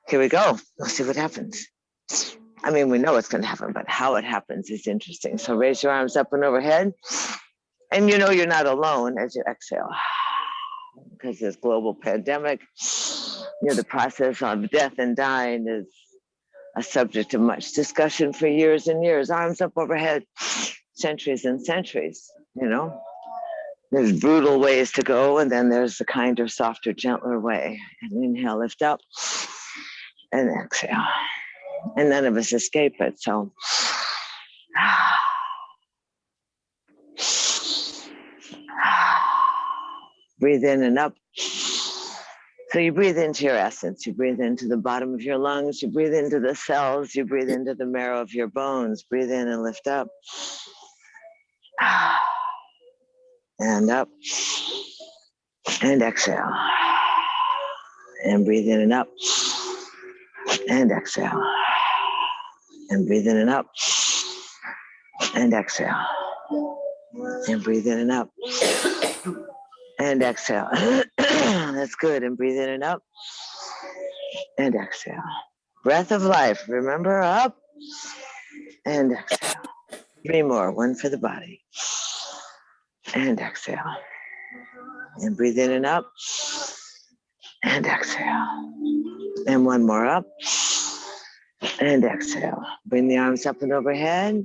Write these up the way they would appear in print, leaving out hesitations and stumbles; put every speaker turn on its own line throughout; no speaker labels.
Here we go. We'll see what happens. I mean, we know what's going to happen, but how it happens is interesting. So raise your arms up and overhead. And you know you're not alone as you exhale. Because this global pandemic, the process of death and dying is a subject of much discussion for years and years. Arms up overhead, centuries and centuries, There's brutal ways to go, and then there's the kinder, softer, gentler way. And inhale, lift up, and exhale. And none of us escape it, so. Breathe in and up. So you breathe into your essence. You breathe into the bottom of your lungs. You breathe into the cells. You breathe into the marrow of your bones. Breathe in and lift up. And up. And exhale. And breathe in and up. And exhale. And breathe in and up. And exhale. And breathe in and up. And exhale. That's good. And breathe in and up. And exhale. Breath of life. Remember, up. And exhale. 3 more. 1 for the body. And exhale. And breathe in and up. And exhale. And 1 more up. And exhale. Bring the arms up and overhead.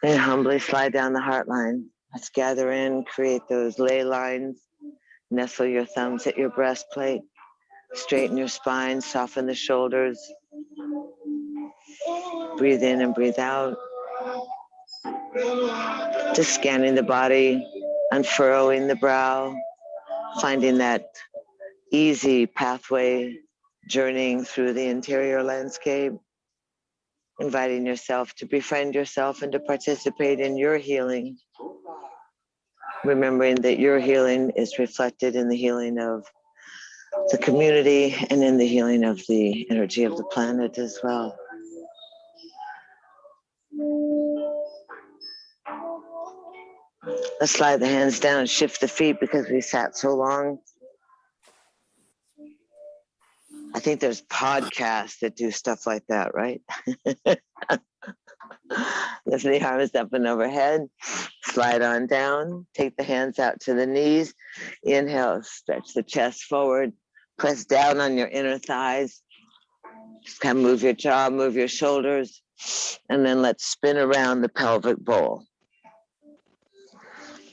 And humbly slide down the heart line. Let's gather in, create those ley lines. Nestle your thumbs at your breastplate. Straighten your spine, soften the shoulders. Breathe in and breathe out. Just scanning the body, unfurrowing the brow, finding that easy pathway, journeying through the interior landscape, inviting yourself to befriend yourself and to participate in your healing. Remembering that your healing is reflected in the healing of the community and in the healing of the energy of the planet as well. Let's slide the hands down, shift the feet because we sat so long. I think there's podcasts that do stuff like that, right? Lift the arms up and overhead. Slide on down. Take the hands out to the knees. Inhale, stretch the chest forward. Press down on your inner thighs. Just kind of move your jaw, move your shoulders. And then let's spin around the pelvic bowl.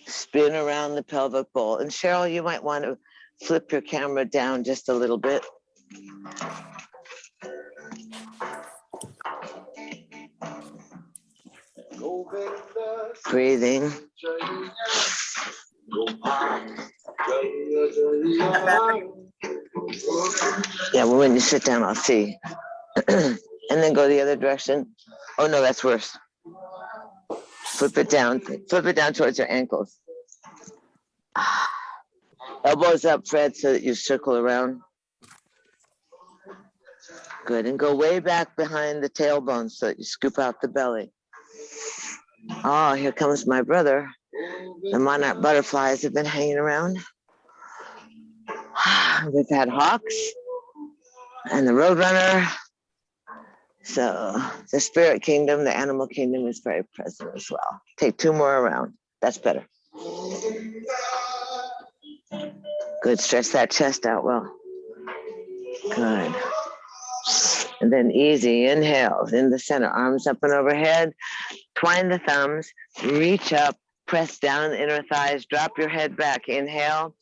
Spin around the pelvic bowl. And Cheryl, you might want to flip your camera down just a little bit. Breathing. Yeah, well, when you sit down, I'll see. And then go the other direction. Oh, no, that's worse. Flip it down. Flip it down towards your ankles. Elbows up, Fred, so that you circle around. Good. And go way back behind the tailbone so that you scoop out the belly. Oh, here comes my brother. The monarch butterflies have been hanging around. We've had hawks and the roadrunner. So the spirit kingdom, the animal kingdom is very present as well. Take 2 more around. That's better. Good. Stretch that chest out well. Good. And then easy inhales in the center, arms up and overhead. Twine the thumbs, reach up, press down the inner thighs, drop your head back. Inhale,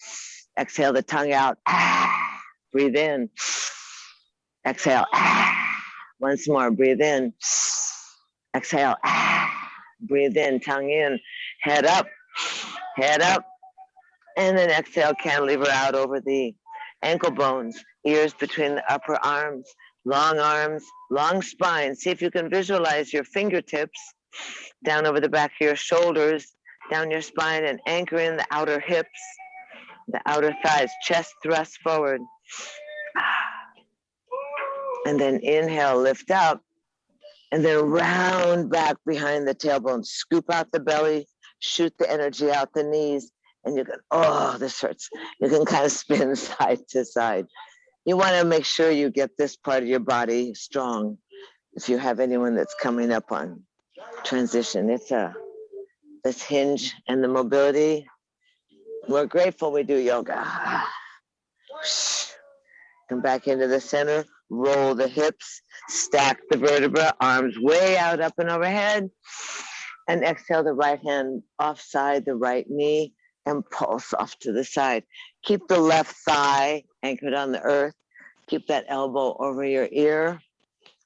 exhale the tongue out. Breathe in. Exhale. Once more, breathe in. Exhale. Breathe in, tongue in. Head up. Head up. And then exhale, cantilever out over the ankle bones, ears between the upper arms, long spine. See if you can visualize your fingertips down over the back of your shoulders, down your spine, and anchor in the outer hips, the outer thighs, chest thrust forward. And then inhale, lift up, and then round back behind the tailbone. Scoop out the belly, shoot the energy out the knees, and you can, oh, this hurts. You can kind of spin side to side. You want to make sure you get this part of your body strong. If you have anyone that's coming up on transition, it's this hinge and the mobility. We're grateful we do yoga. Come back into the center, roll the hips, stack the vertebra, arms way out, up and overhead, and exhale the right hand offside the right knee and pulse off to the side. Keep the left thigh anchored on the earth. Keep that elbow over your ear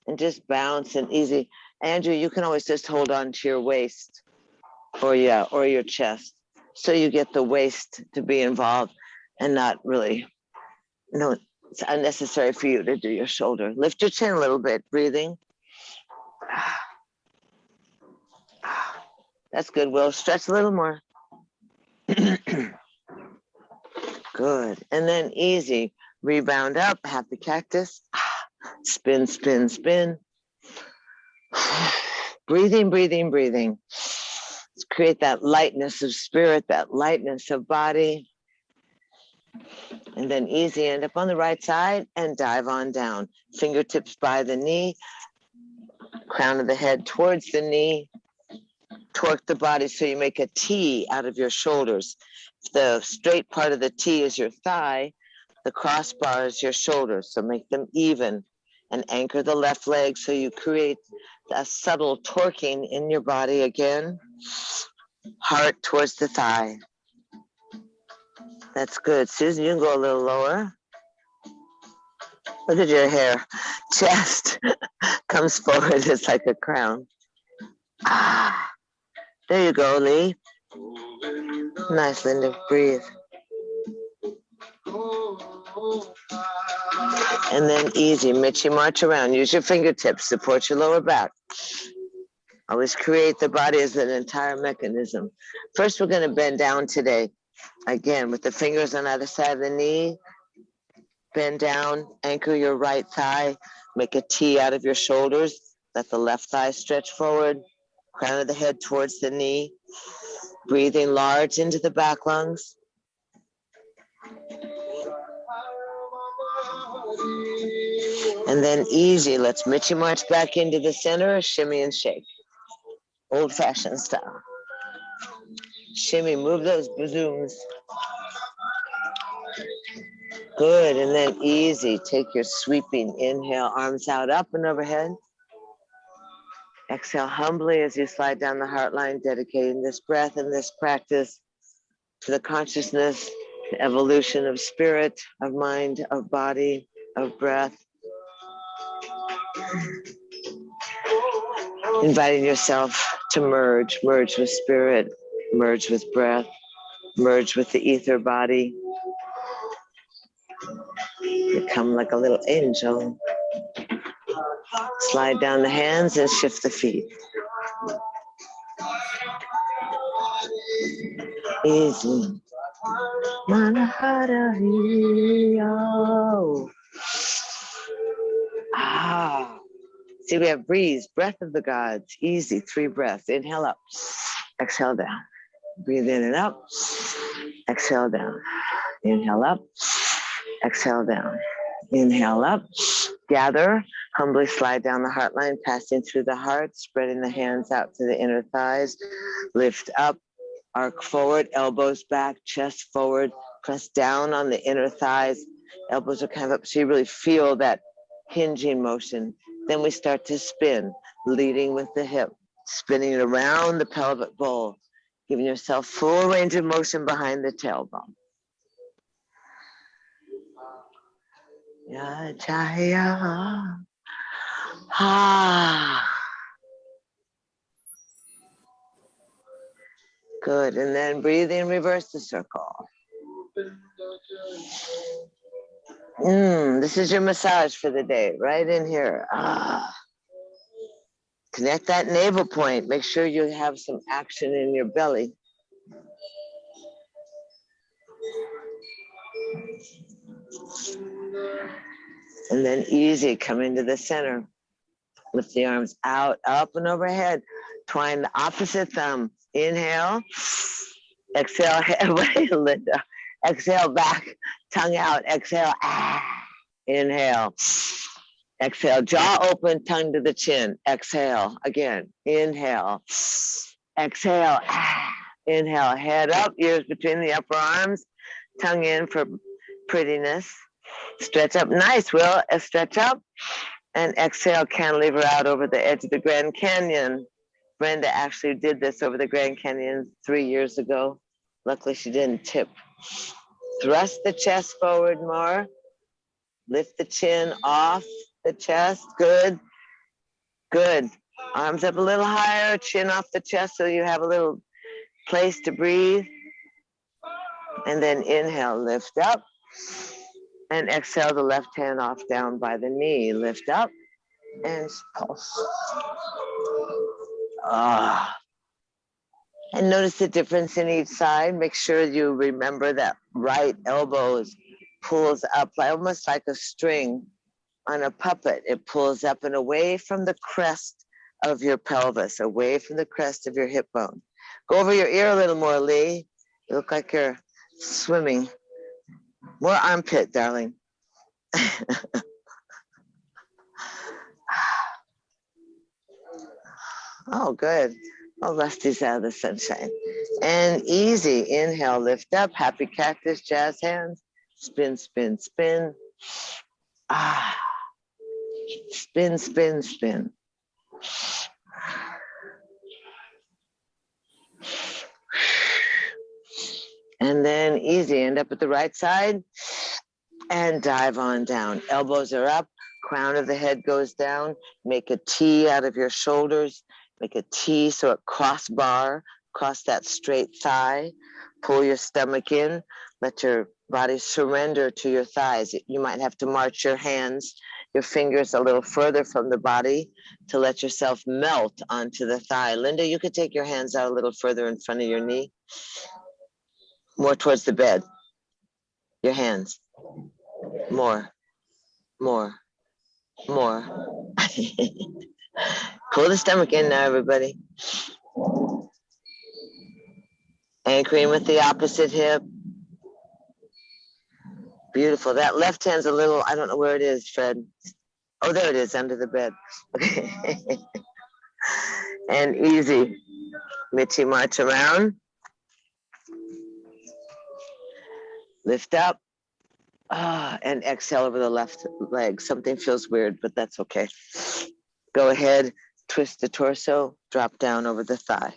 and just bounce and easy. Andrew, you can always just hold on to your waist or your chest. So you get the waist to be involved and not really, it's unnecessary for you to do your shoulder. Lift your chin a little bit, breathing. That's good, Will. Stretch a little more. Good. And then easy. Rebound up, happy cactus. Spin, spin, spin. Breathing, breathing, breathing. Let's create that lightness of spirit, that lightness of body. And then easy, end up on the right side and dive on down. Fingertips by the knee, crown of the head towards the knee. Torque the body so you make a T out of your shoulders. The straight part of the T is your thigh. The crossbar is your shoulders. So make them even and anchor the left leg so you create a subtle torquing in your body again. Heart towards the thigh. That's good. Susan, you can go a little lower. Look at your hair. Chest comes forward. It's like a crown. There you go, Lee. Nice, Linda. Breathe. And then easy. Michi march around. Use your fingertips. Support your lower back. Always create the body as an entire mechanism. First, we're going to bend down today. Again, with the fingers on either side of the knee. Bend down. Anchor your right thigh. Make a T out of your shoulders. Let the left thigh stretch forward. Crown of the head towards the knee. Breathing large into the back lungs. And then easy. Let's Michi march back into the center. Shimmy and shake. Old-fashioned style. Shimmy, move those bazooms. Good, and then easy. Take your sweeping inhale, arms out, up and overhead. Exhale humbly as you slide down the heart line, dedicating this breath and this practice to the consciousness, the evolution of spirit, of mind, of body, of breath. Inviting yourself to merge with spirit, merge with breath, merge with the ether body. Become like a little angel. Slide down the hands and shift the feet. Easy. See, we have breeze, breath of the gods. Easy, 3 breaths. Inhale up, exhale down. Breathe in and up, exhale down. Inhale up, exhale down. Inhale up, gather, humbly slide down the heart line, passing through the heart, spreading the hands out to the inner thighs. Lift up, arc forward, elbows back, chest forward, press down on the inner thighs. Elbows are kind of up, so you really feel that hinging motion. Then we start to spin, leading with the hip, spinning around the pelvic bowl, giving yourself full range of motion behind the tailbone. Ya Jaya. Good, and then breathe in, reverse the circle. This is your massage for the day, right in here. Connect that navel point. Make sure you have some action in your belly. And then easy, come into the center. Lift the arms out, up and overhead. Twine the opposite thumb. Inhale. Exhale, Linda. Exhale back, tongue out. Exhale. Inhale. Exhale. Jaw open, tongue to the chin. Exhale. Again. Inhale. Exhale. Inhale. Head up, ears between the upper arms. Tongue in for prettiness. Stretch up. Nice, Will. Stretch up. And exhale, cantilever out over the edge of the Grand Canyon. Brenda actually did this over the Grand Canyon 3 years ago. Luckily, she didn't tip. Thrust the chest forward more. Lift the chin off the chest. Good. Good. Arms up a little higher, chin off the chest so you have a little place to breathe. And then inhale, lift up. And exhale the left hand off down by the knee. Lift up and pulse. And notice the difference in each side. Make sure you remember that right elbow pulls up almost like a string on a puppet. It pulls up and away from the crest of your pelvis, away from the crest of your hip bone. Go over your ear a little more, Lee. You look like you're swimming. More armpit, darling. Oh, good. Oh, Rusty's out of the sunshine. And easy. Inhale, lift up. Happy cactus, jazz hands. Spin, spin, spin. Spin, spin, spin. And then easy. End up at the right side. And dive on down. Elbows are up. Crown of the head goes down. Make a T out of your shoulders. Make a T so it cross that straight thigh. Pull your stomach in. Let your body surrender to your thighs. You might have to march your hands, your fingers a little further from the body to let yourself melt onto the thigh. Linda, you could take your hands out a little further in front of your knee. More towards the bed. Your hands. More. More. More. Pull the stomach in now, everybody. Anchoring with the opposite hip. Beautiful. That left hand's a little, I don't know where it is, Fred. Oh, there it is, under the bed. And easy. Mitzi, march around. Lift up. And exhale over the left leg. Something feels weird, but that's okay. Go ahead, twist the torso, drop down over the thigh.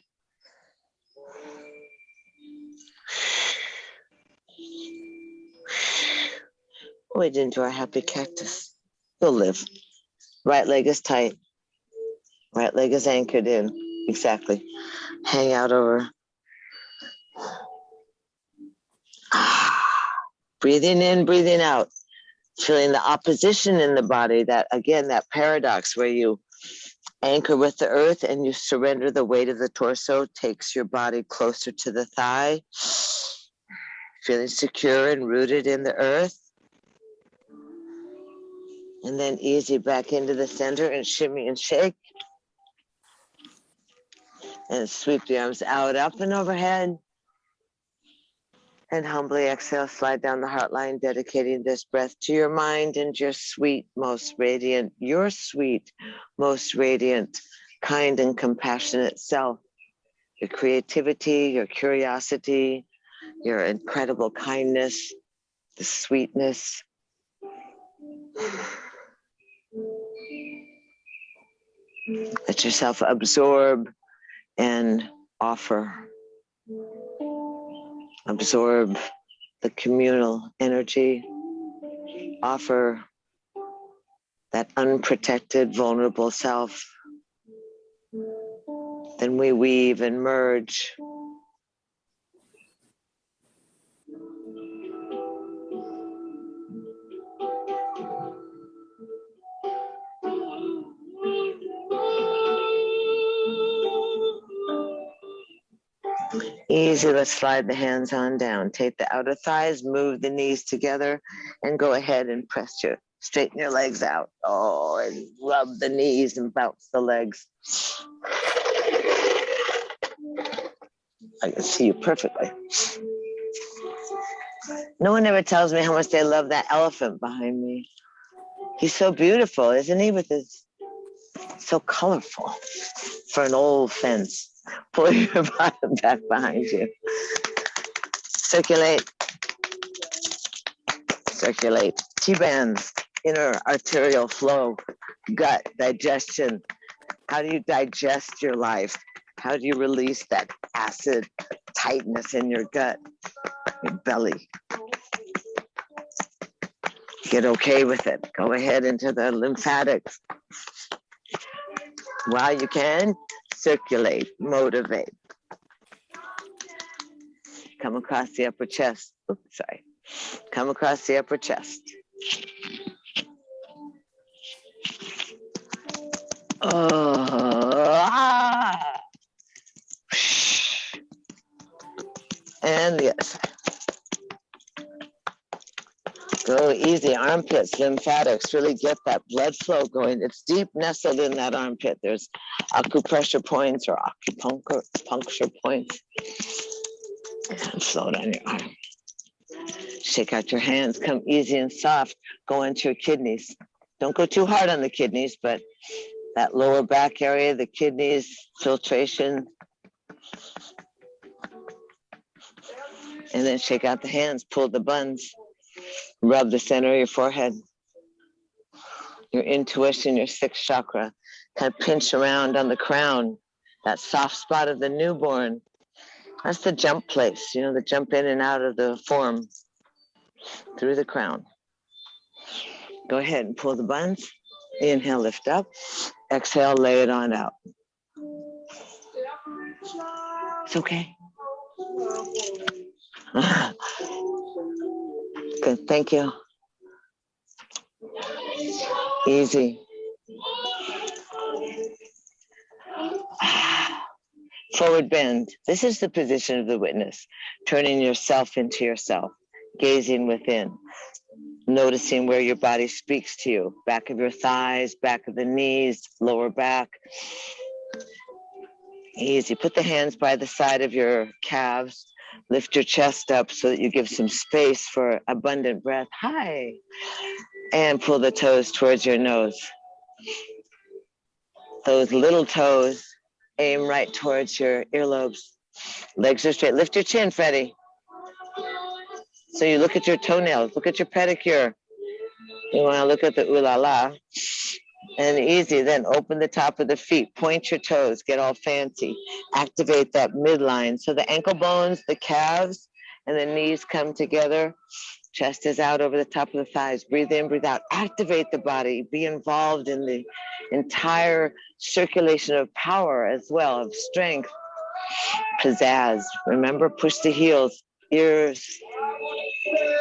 Wade into our happy cactus. You'll live. Right leg is tight. Right leg is anchored in. Exactly. Hang out over. Breathing in, breathing out. Feeling the opposition in the body, that again, that paradox where you anchor with the earth and you surrender the weight of the torso, takes your body closer to the thigh. Feeling secure and rooted in the earth. And then easy back into the center and shimmy and shake. And sweep the arms out, up and overhead. And humbly exhale, slide down the heart line, dedicating this breath to your mind and your sweet, most radiant, kind and compassionate self. Your creativity, your curiosity, your incredible kindness, the sweetness. Let yourself absorb and offer. Absorb the communal energy. Offer that unprotected, vulnerable self. Then we weave and merge. Easy, let's slide the hands on down. Take the outer thighs, move the knees together, and go ahead and straighten your legs out. Oh, and rub the knees and bounce the legs. I can see you perfectly. No one ever tells me how much they love that elephant behind me. He's so beautiful, isn't he? With his, so colorful for an old fence. Pull your bottom back behind you. Circulate. Circulate. T-bands, inner arterial flow, gut, digestion. How do you digest your life? How do you release that acid tightness in your gut, your belly? Get okay with it. Go ahead into the lymphatics. While you can, circulate, motivate. Come across the upper chest. Oops, sorry. Come across the upper chest. And the other side. Go easy, armpits, lymphatics, really get that blood flow going. It's deep nestled in that armpit. There's acupressure points or acupuncture points. And slow down your arm. Shake out your hands, come easy and soft. Go into your kidneys. Don't go too hard on the kidneys, but that lower back area, the kidneys, filtration. And then shake out the hands, pull the buns. Rub the center of your forehead, your intuition, your sixth chakra. Kind of pinch around on the crown, that soft spot of the newborn. That's the jump place, you know, the jump in and out of the form through the crown. Go ahead and pull the buns. Inhale, lift up. Exhale, lay it on out. It's okay. Good, thank you. Easy. Forward bend. This is the position of the witness, turning yourself into yourself, gazing within, noticing where your body speaks to you, back of your thighs, back of the knees, lower back. Easy. Put the hands by the side of your calves. Lift your chest up so that you give some space for abundant breath. Hi. And pull the toes towards your nose. Those little toes aim right towards your earlobes. Legs are straight. Lift your chin, Freddie. So you look at your toenails. Look at your pedicure. You want to look at the ooh la la. And easy, then open the top of the feet, point your toes, get all fancy, activate that midline. So the ankle bones, the calves, and the knees come together. Chest is out over the top of the thighs. Breathe in, breathe out. Activate the body. Be involved in the entire circulation of power as well, of strength. Pizzazz. Remember, push the heels, ears,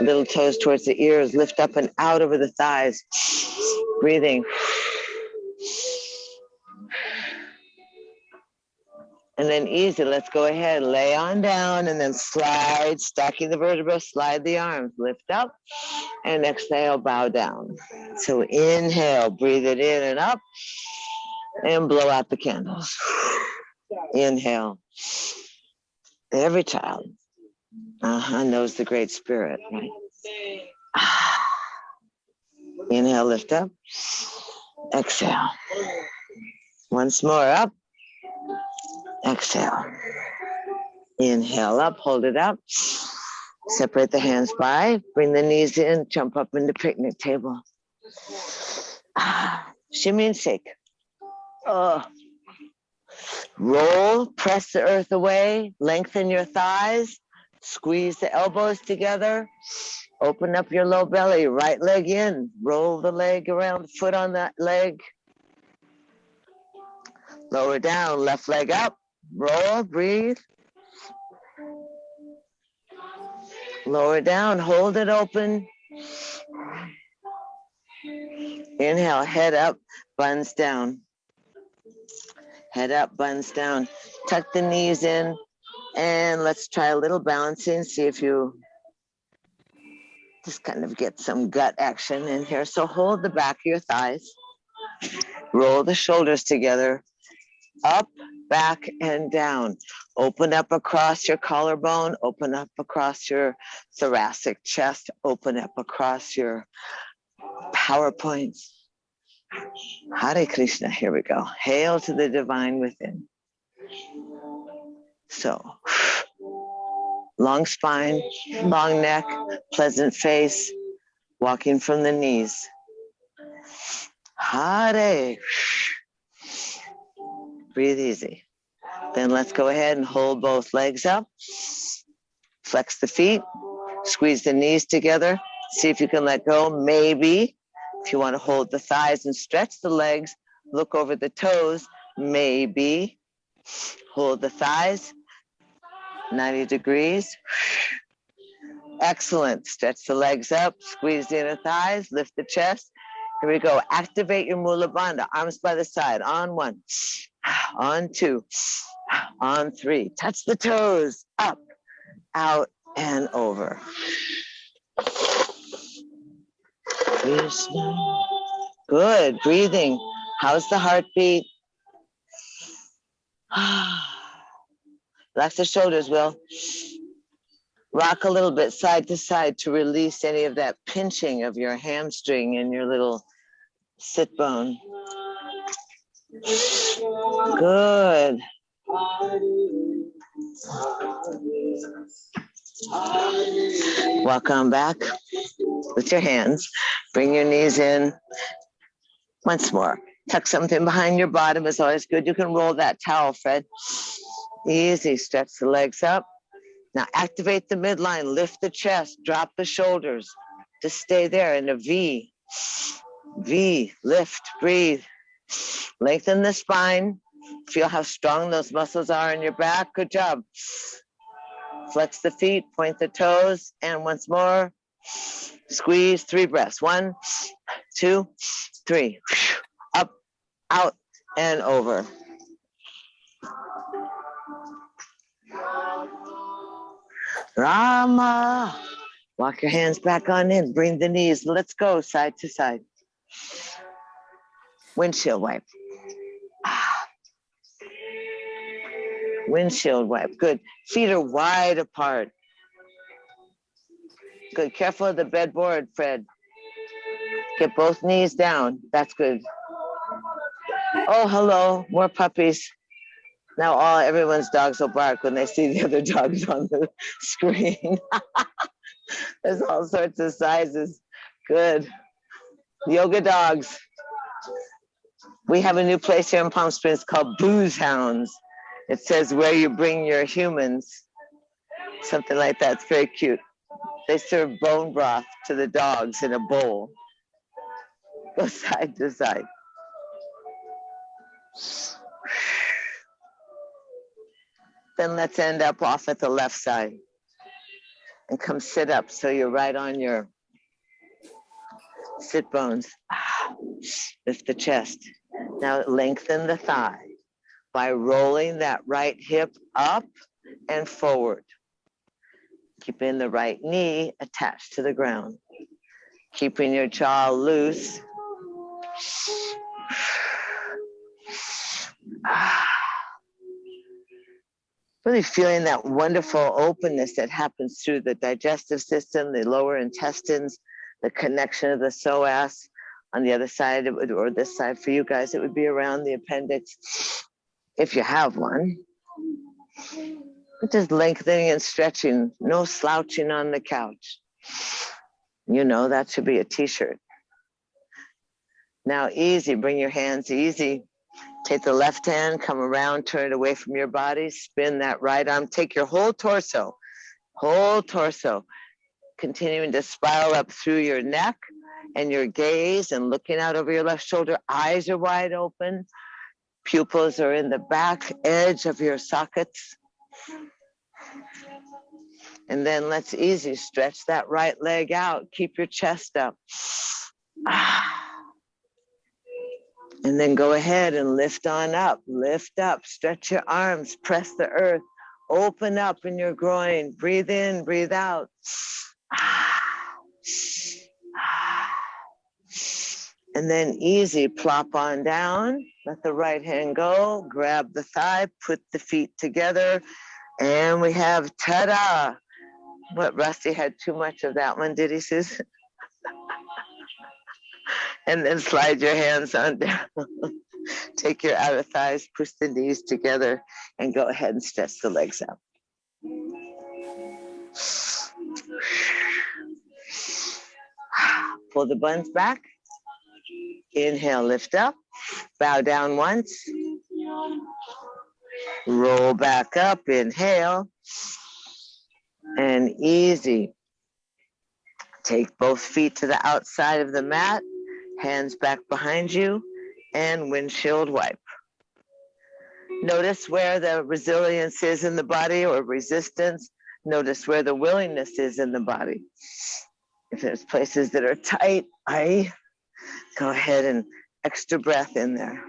little toes towards the ears. Lift up and out over the thighs. Breathing. And then easy, let's go ahead, lay on down and then slide, stacking the vertebrae, slide the arms, lift up, and exhale, bow down. So inhale, breathe it in and up, and blow out the candles. Inhale. Every child knows the Great Spirit, right? Inhale, lift up, exhale. Once more, up. Exhale. Inhale up, hold it up. Separate the hands by, bring the knees in, jump up into picnic table. Shimmy and shake. Roll, press the earth away, lengthen your thighs, squeeze the elbows together, open up your low belly, right leg in, roll the leg around, foot on that leg. Lower down, left leg up. Roll, breathe. Lower down, hold it open. Inhale, head up, buns down. Head up, buns down. Tuck the knees in, and let's try a little balancing. See if you just kind of get some gut action in here. So hold the back of your thighs. Roll the shoulders together. Up, back, and down. Open up across your collarbone, open up across your thoracic chest, open up across your PowerPoints. Hare Krishna, here we go. Hail to the divine within. So, long spine, long neck, pleasant face, walking from the knees. Hare. Breathe easy. Then let's go ahead and hold both legs up. Flex the feet, squeeze the knees together. See if you can let go. Maybe if you want to hold the thighs and stretch the legs, look over the toes. Maybe hold the thighs, 90 degrees. Excellent. Stretch the legs up, squeeze the inner thighs, lift the chest. Here we go. Activate your Mula Bandha. Arms by the side. On 1, on 2, on 3. Touch the toes. Up, out, and over. Krishna. Good. Breathing. How's the heartbeat? Relax the shoulders, Will. Rock a little bit side to side to release any of that pinching of your hamstring and your little sit bone. Good. Welcome back with your hands. Bring your knees in. Once more. Tuck something behind your bottom is always good. You can roll that towel, Fred. Easy. Stretch the legs up. Now activate the midline. Lift the chest. Drop the shoulders. Just stay there in a V. V. Lift. Breathe. Lengthen the spine. Feel how strong those muscles are in your back. Good job. Flex the feet. Point the toes. And once more. Squeeze. 3 breaths. 1, 2, 3. Up, out, and over. Rama. Walk your hands back on in. Bring the knees. Let's go side to side. Windshield wipe. Windshield wipe. Good. Feet are wide apart. Good. Careful of the bedboard, Fred. Get both knees down. That's good. Oh, hello. More puppies. Now everyone's dogs will bark when they see the other dogs on the screen. There's all sorts of sizes. Good. Yoga dogs. We have a new place here in Palm Springs called Booze Hounds. It says where you bring your humans. Something like that. It's very cute. They serve bone broth to the dogs in a bowl. Go side to side. Then let's end up off at the left side. And come sit up so you're right on your sit bones. Lift the chest. Now lengthen the thigh by rolling that right hip up and forward. Keeping the right knee attached to the ground. Keeping your jaw loose. Really feeling that wonderful openness that happens through the digestive system, the lower intestines, the connection of the psoas. On the other side, it would, or this side for you guys, it would be around the appendix, if you have one. Just lengthening and stretching, no slouching on the couch. You know, that should be a t-shirt. Now easy, bring your hands easy. Take the left hand, come around, turn it away from your body, spin that right arm, take your whole torso, continuing to spiral up through your neck and your gaze and looking out over your left shoulder. Eyes are wide open, pupils are in the back edge of your sockets. And then let's easy stretch that right leg out, keep your chest up. And then go ahead and lift on up, stretch your arms, press the earth, open up in your groin, breathe in, breathe out. And then easy, plop on down, let the right hand go, grab the thigh, put the feet together, and we have ta-da. What, Rusty had too much of that one, did he, Susan? And then slide your hands on down. Take your outer thighs, push the knees together, and go ahead and stretch the legs out. Pull the buns back. Inhale, lift up. Bow down once. Roll back up. Inhale. And easy. Take both feet to the outside of the mat. Hands back behind you. And windshield wipe. Notice where the resilience is in the body or resistance. Notice where the willingness is in the body. If there's places that are tight, go ahead and extra breath in there.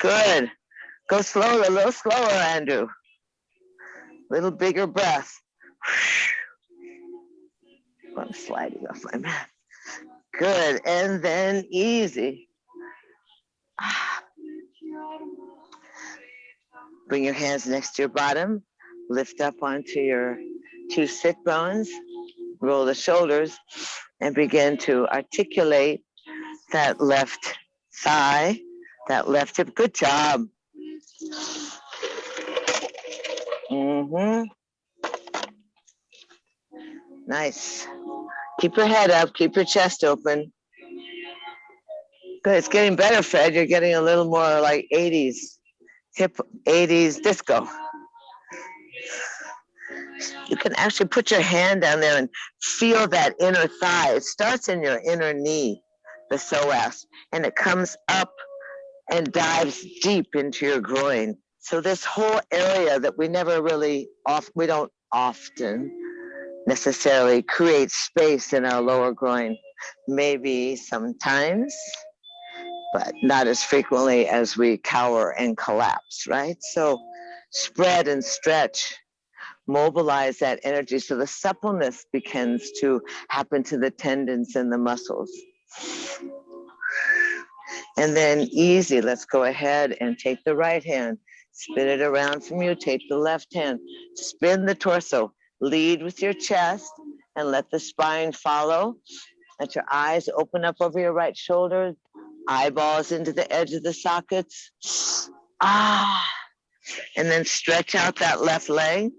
Good. Go slower, a little slower, Andrew. Little bigger breath. I'm sliding off my mat. Good, and then easy. Bring your hands next to your bottom. Lift up onto your two sit bones. Roll the shoulders and begin to articulate that left thigh, that left hip. Good job. Nice. Keep your head up, keep your chest open. Good, it's getting better, Fred. You're getting a little more like 80s, hip 80s disco. You can actually put your hand down there and feel that inner thigh. It starts in your inner knee, the psoas, and it comes up and dives deep into your groin. So this whole area that we never really, we don't often necessarily create space in our lower groin. Maybe sometimes, but not as frequently as we cower and collapse, right? So spread and stretch, mobilize that energy so the suppleness begins to happen to the tendons and the muscles. And then easy, let's go ahead and take the right hand, spin it around from you, take the left hand, spin the torso, lead with your chest and let the spine follow. Let your eyes open up over your right shoulder, eyeballs into the edge of the sockets. And then stretch out that left leg.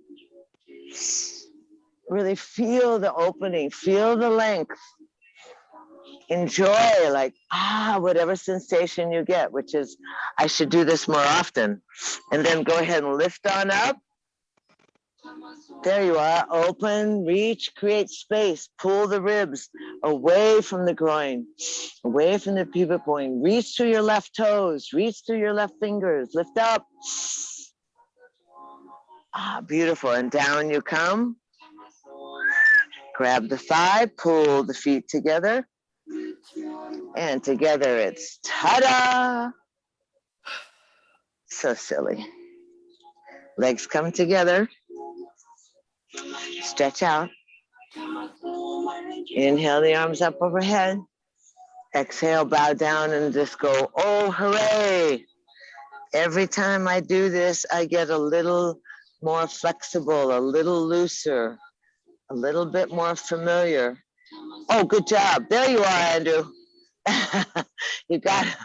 Really feel the opening, feel the length. Enjoy, like, whatever sensation you get, which is, I should do this more often. And then go ahead and lift on up. There you are, open, reach, create space, pull the ribs away from the groin, away from the pubic bone, reach through your left toes, reach through your left fingers, lift up. Beautiful, and down you come. Grab the thigh, pull the feet together, and together it's ta-da! So silly. Legs come together. Stretch out. Inhale the arms up overhead. Exhale, bow down and just go, oh, hooray. Every time I do this, I get a little more flexible, a little looser, a little bit more familiar. Oh, good job. There you are, Andrew. You got him.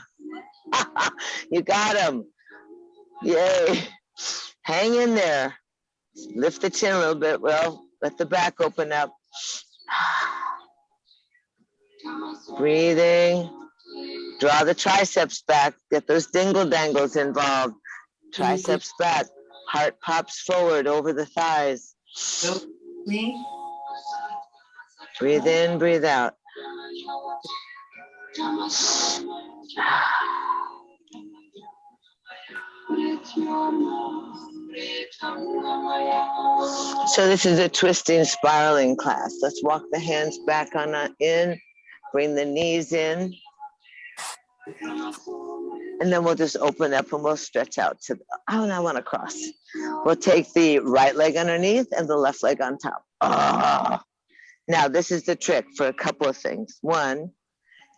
You got him. Yay. Hang in there. Lift the chin a little bit. Well, let the back open up. Breathing. Draw the triceps back. Get those dingle dangles involved. Triceps back. Heart pops forward over the thighs. Breathe in, breathe out. So this is a twisting, spiraling class. Let's walk the hands back on in, bring the knees in. And then we'll just open up and we'll stretch out to, and I want to cross. We'll take the right leg underneath and the left leg on top. Now this is the trick for a couple of things. One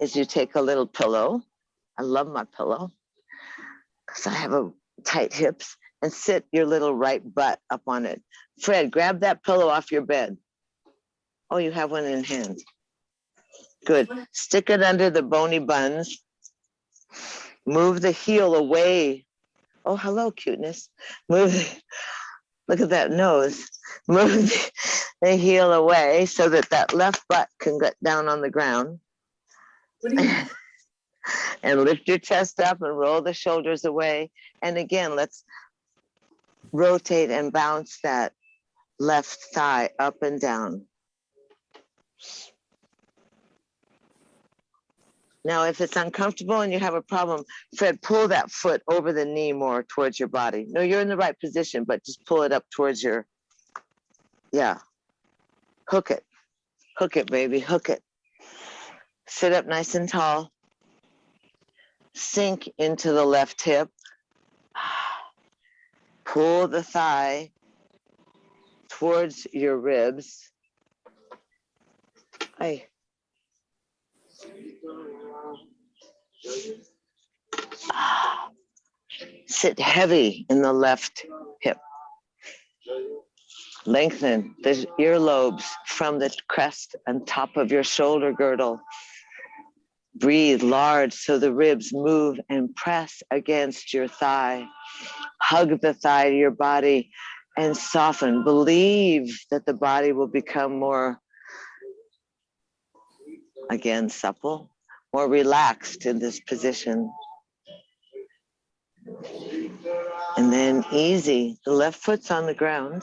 is you take a little pillow. I love my pillow because I have tight hips, and sit your little right butt up on it. Fred, grab that pillow off your bed. Oh, you have one in hand. Good. Stick it under the bony buns. Move the heel away. Oh, hello, cuteness. Look at that nose. Move the heel away so that that left butt can get down on the ground.
What do you mean?
And lift your chest up and roll the shoulders away. And again, let's rotate and bounce that left thigh up and down. Now, if it's uncomfortable and you have a problem, Fred, pull that foot over the knee more towards your body. No, you're in the right position, but just pull it up towards your, yeah. Hook it. Hook it, baby. Hook it. Sit up nice and tall. Sink into the left hip. Pull the thigh towards your ribs. Hey. Sit heavy in the left hip. Lengthen the earlobes from the crest and top of your shoulder girdle. Breathe large so the ribs move and press against your thigh. Hug the thigh to your body and soften. Believe that the body will become more, again, supple, more relaxed in this position. And then easy. The left foot's on the ground.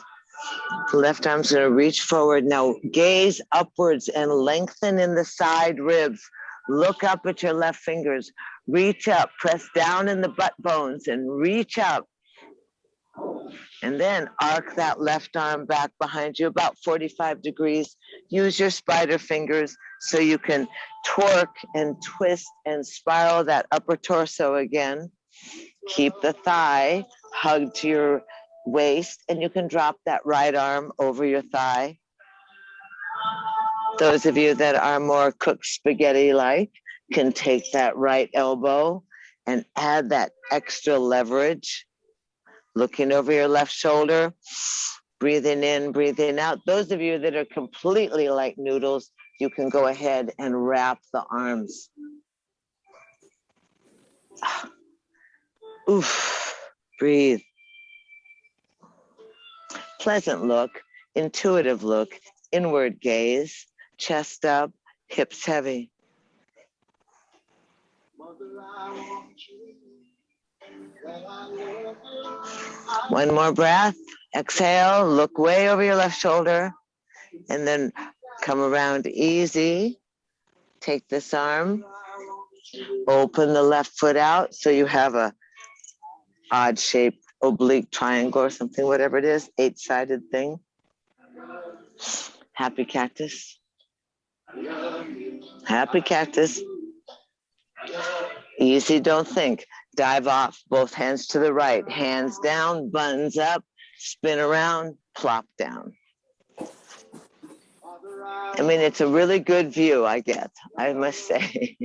The left arm's going to reach forward. Now gaze upwards and lengthen in the side ribs. Look up at your left fingers. Reach up. Press down in the butt bones and reach up. And then arc that left arm back behind you about 45 degrees. Use your spider fingers so you can torque and twist and spiral that upper torso again. Keep the thigh hugged to your waist, and you can drop that right arm over your thigh. Those of you that are more cooked spaghetti-like can take that right elbow and add that extra leverage. Looking over your left shoulder, breathing in, breathing out. Those of you that are completely like noodles, you can go ahead and wrap the arms. Oof, breathe. Pleasant look, intuitive look, inward gaze, chest up, hips heavy. One more breath. Exhale, look way over your left shoulder, and then come around easy. Take this arm, open the left foot out so you have a odd-shaped oblique triangle or something, whatever it is, 8-sided thing. Happy cactus. Happy cactus. Easy, don't think. Dive off, both hands to the right, hands down, buns up, spin around, plop down. I mean, it's a really good view I get, I must say.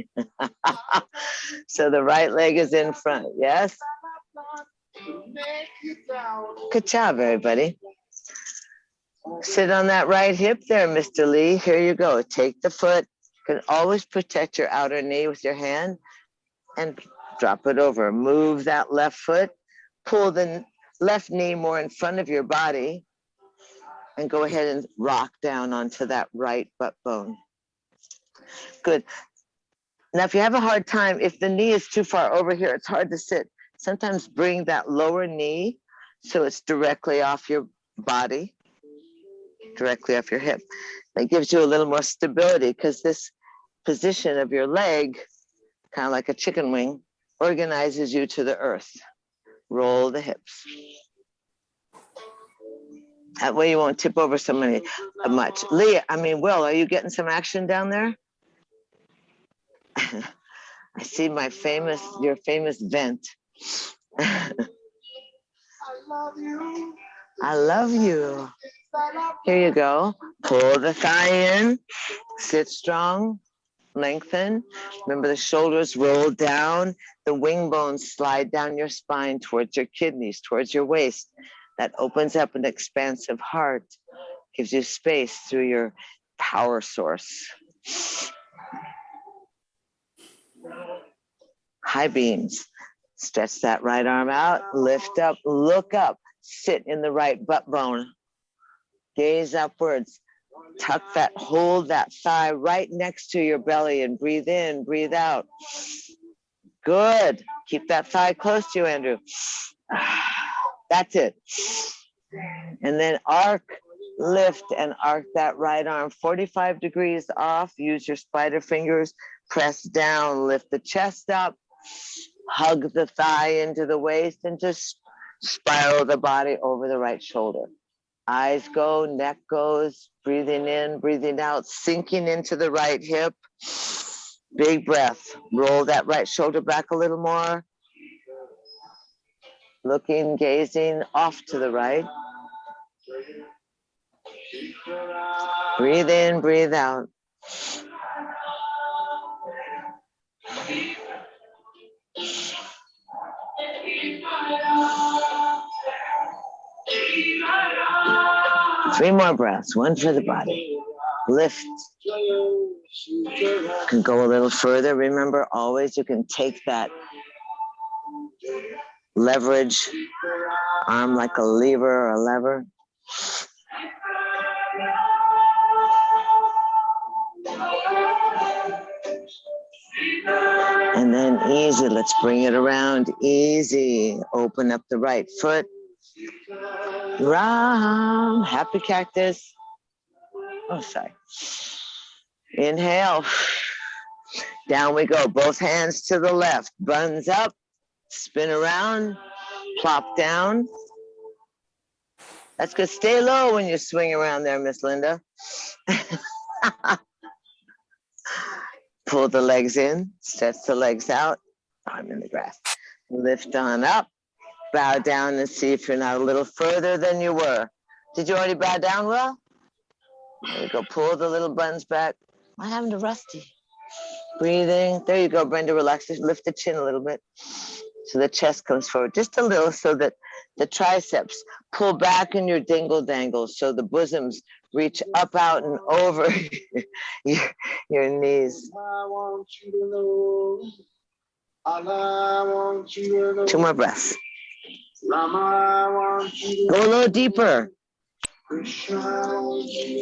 So the right leg is in front, yes? Good job, everybody. Sit on that right hip there, Mr. Lee. Here you go. Take the foot. You can always protect your outer knee with your hand and drop it over. Move that left foot. Pull the left knee more in front of your body and go ahead and rock down onto that right butt bone. Good. Now, if you have a hard time, if the knee is too far over here, it's hard to sit. Sometimes bring that lower knee so it's directly off your body, directly off your hip. That gives you a little more stability because this position of your leg, kind of like a chicken wing, organizes you to the earth. Roll the hips. That way you won't tip over so much. Will, are you getting some action down there? I see your famous vent. I love you. Here you go. Pull the thigh in. Sit strong. Lengthen. Remember the shoulders roll down. The wing bones slide down your spine towards your kidneys, towards your waist. That opens up an expansive heart. Gives you space through your power source. High beams. Stretch that right arm out, lift up, look up, sit in the right butt bone. Gaze upwards, tuck that, hold that thigh right next to your belly and breathe in, breathe out. Good. Keep that thigh close to you, Andrew. That's it. And then arc, lift, and arc that right arm 45 degrees off. Use your spider fingers. Press down, lift the chest up. Hug the thigh into the waist and just spiral the body over the right shoulder. Eyes go, neck goes, breathing in, breathing out, sinking into the right hip. Big breath. Roll that right shoulder back a little more. Looking, gazing off to the right. Breathe in, breathe out. Three more breaths, one for the body. Lift. You can go a little further. Remember, always you can take that leverage arm like a lever or a lever. And then easy, let's bring it around. Easy. Open up the right foot. Ram, happy cactus. Oh, sorry. Inhale. Down we go. Both hands to the left. Buns up. Spin around. Plop down. That's good. Stay low when you swing around there, Miss Linda. Pull the legs in. Stretch the legs out. I'm in the grass. Lift on up. Bow down and see if you're not a little further than you were. Did you already bow down well? There you go. Pull the little buns back. What happened to Rusty? Breathing. There you go, Brenda. Relax. Just lift the chin a little bit. So the chest comes forward just a little so that the triceps pull back in your dingle dangle so the bosoms reach up, out, and over your knees. Two more breaths. Go a little deeper. And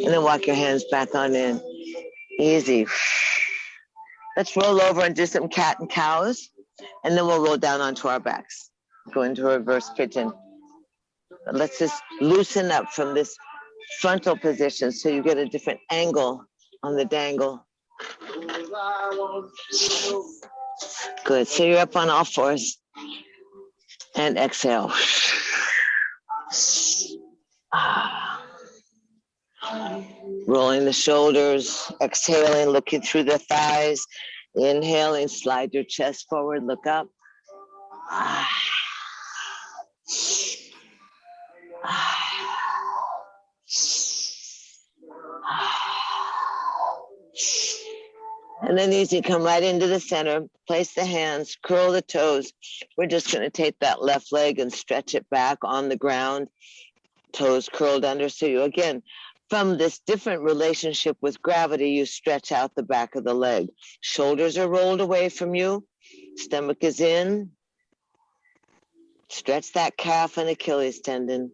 then walk your hands back on in. Easy. Let's roll over and do some cat and cows. And then we'll roll down onto our backs. Go into reverse pigeon. Let's just loosen up from this frontal position so you get a different angle on the dangle. Good. So you're up on all fours. And exhale. Rolling the shoulders, exhaling, looking through the thighs, inhaling, slide your chest forward, look up. And then easy, come right into the center, place the hands, curl the toes. We're just going to take that left leg and stretch it back on the ground, toes curled under. So you, again, from this different relationship with gravity, you stretch out the back of the leg. Shoulders are rolled away from you. Stomach is in. Stretch that calf and Achilles tendon.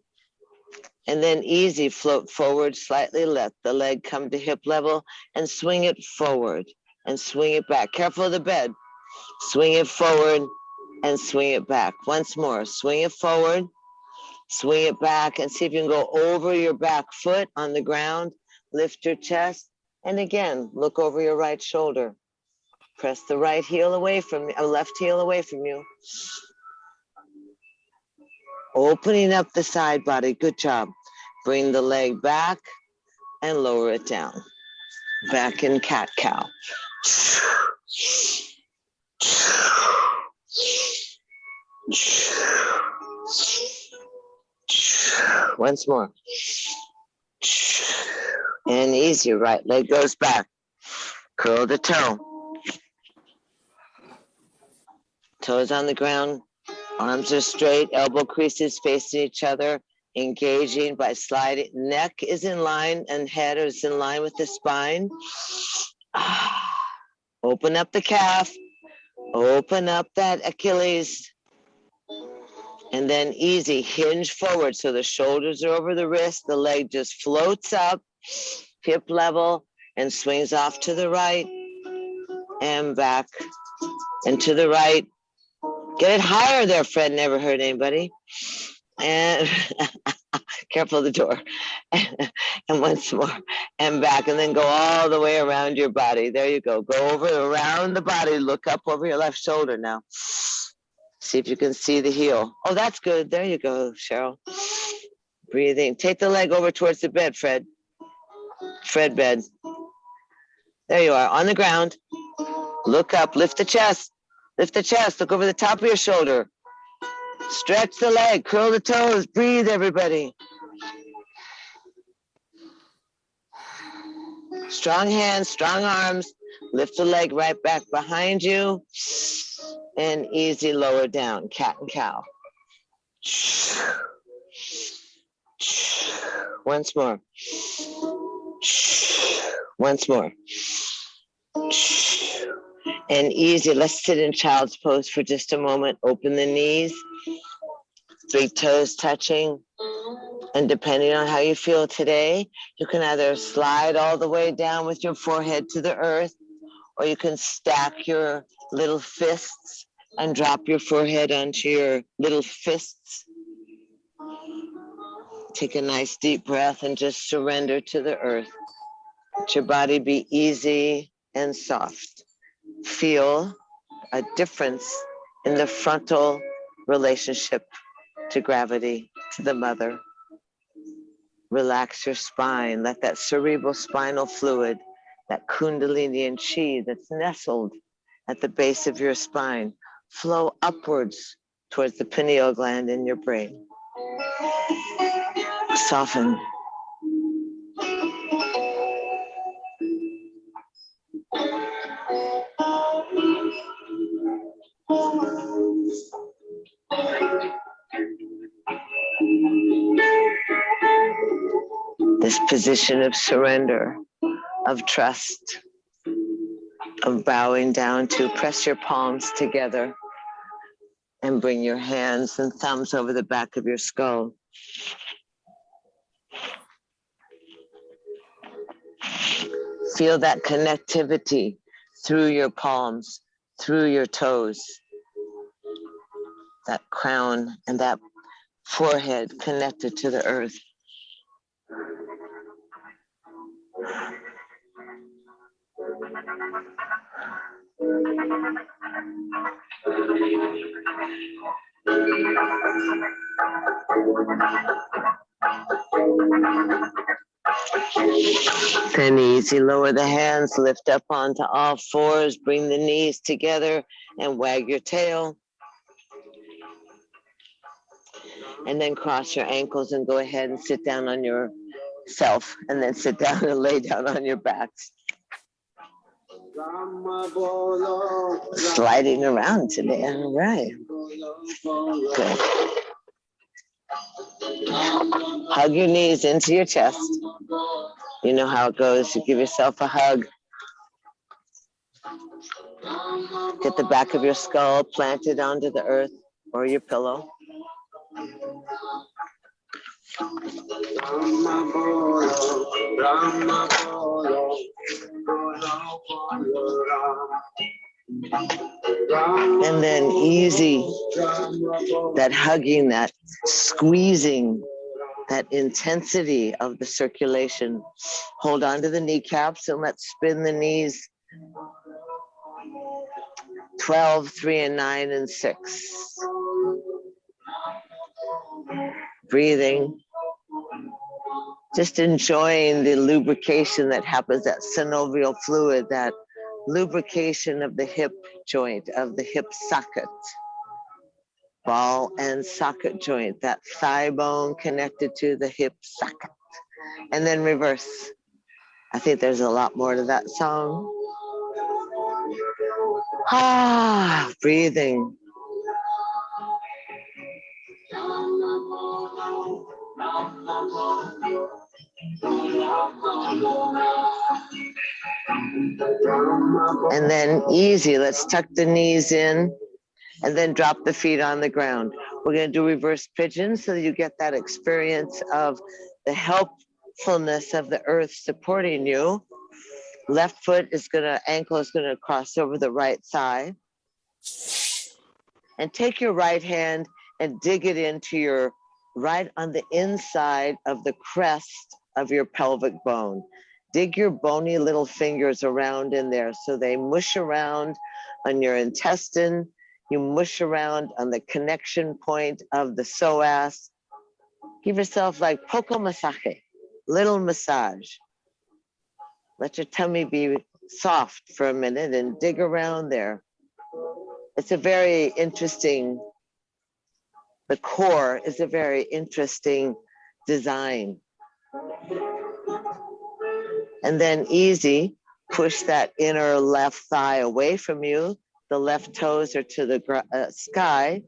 And then easy, float forward slightly, let the leg come to hip level and swing it forward and swing it back. Careful of the bed. Swing it forward and swing it back. Once more, swing it forward, swing it back, and see if you can go over your back foot on the ground, lift your chest, and again, look over your right shoulder. Press the right heel away from you, left heel away from you. Opening up the side body, good job. Bring the leg back and lower it down. Back in cat-cow. Once more. And easy, right leg goes back. Curl the toe. Toes on the ground. Arms are straight, elbow creases facing each other. engaging by sliding. Neck is in line and head is in line with the spine. Open up the calf. Open up that Achilles. And then easy, hinge forward so the shoulders are over the wrist. The leg just floats up, hip level, and swings off to the right and back and to the right. Get it higher there, Fred. Never hurt anybody. And careful of the door. And once more, and back, and then go all the way around your body. There you go. Go over around the body. Look up over your left shoulder now. See if you can see the heel. Oh, that's good. There you go, Cheryl. Breathing. Take the leg over towards the bed, Fred. Fred bed. There you are, on the ground. Look up, lift the chest. Lift the chest, look over the top of your shoulder. Stretch the leg, curl the toes. Breathe, everybody. Strong hands, strong arms. Lift the leg right back behind you. And easy lower down, cat and cow. Once more. Once more. And easy, let's sit in child's pose for just a moment. Open the knees, 3 toes touching. And depending on how you feel today, you can either slide all the way down with your forehead to the earth, or you can stack your little fists and drop your forehead onto your little fists. Take a nice deep breath and just surrender to the earth. Let your body be easy and soft. Feel a difference in the frontal relationship to gravity, to the mother. Relax your spine. Let that cerebral spinal fluid, that kundalini and chi that's nestled at the base of your spine, flow upwards towards the pineal gland in your brain. Soften. This position of surrender, of trust, of bowing down to press your palms together and bring your hands and thumbs over the back of your skull. Feel that connectivity through your palms, through your toes, that crown and that forehead connected to the earth. Then easy, lower the hands, lift up onto all fours, bring the knees together and wag your tail. And then cross your ankles and go ahead and sit down on yourself, and then sit down and lay down on your backs. Sliding around today, all right. Good. Hug your knees into your chest. You know how it goes. You give yourself a hug. Get the back of your skull planted onto the earth or your pillow. And then easy, that hugging, that squeezing, that intensity of the circulation. Hold on to the kneecaps and let's spin the knees. 12, 3, and 9, and 6. Breathing. Just enjoying the lubrication that happens, that synovial fluid, that lubrication of the hip joint, of the hip socket, ball and socket joint, that thigh bone connected to the hip socket. And then reverse. I think there's a lot more to that song. Breathing. And then easy, let's tuck the knees in and then drop the feet on the ground. We're going to do reverse pigeon so that you get that experience of the helpfulness of the earth supporting you. Left foot is ankle is going to cross over the right thigh. And take your right hand and dig it into your right on the inside of the crest of your pelvic bone. Dig your bony little fingers around in there so they mush around on your intestine. You mush around on the connection point of the psoas. Give yourself like poco masaje, little massage. Let your tummy be soft for a minute and dig around there. It's a very interesting, the core is a very interesting design. And then easy, push that inner left thigh away from you. The left toes are to the sky.